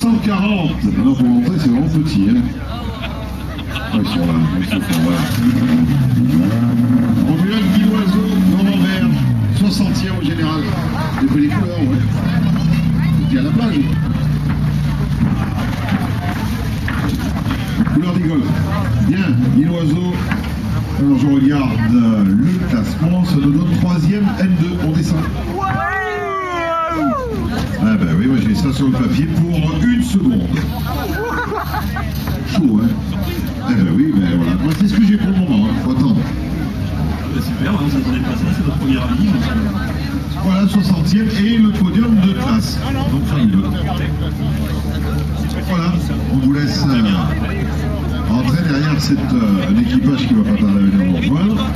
140. Non, pour l'entrée, c'est vraiment petit. Hein. Ouais, sur là, voilà. Romuald Guilloiseau, Normand-Vert, 60e au général. J'ai pris les couleurs, ouais. C'était à la plage. Couleur des golfs. Bien, Guilloiseau. Alors je regarde le classement, ça nous donne 3e N2, on descend. Ah ben oui, moi j'ai ça sur le papier pour 1 seconde. Chaud, hein. Eh ben oui, ben voilà. Moi c'est ce que j'ai pour le moment, hein. Faut attendre. Super, on s'attendait pas à ça, c'est notre première ligne. Voilà, 60e et le podium de place. Donc fabuleux. Voilà, on vous laisse entrer derrière un équipage qui va pas tarder à venir nous rejoindre.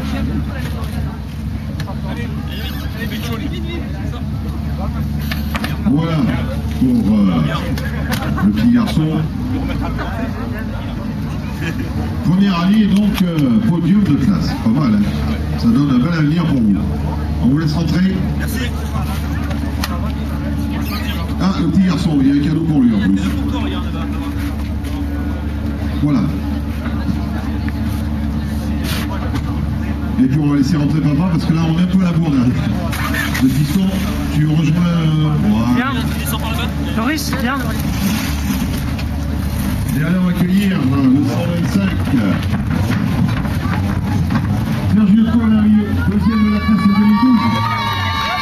Voilà pour le petit garçon. Première année et donc podium de classe. Pas mal, hein. Ça donne un bel avenir pour vous. On vous laisse rentrer. Merci. Ah, le petit garçon, il y a un cadeau pour lui en plus. Voilà. Et puis on va laisser rentrer papa parce que là on est un peu à la bourre. Le piston, tu rejoins. Voilà. Viens, Loris, viens. Et allez, on va accueillir le 125. Sergio Collet.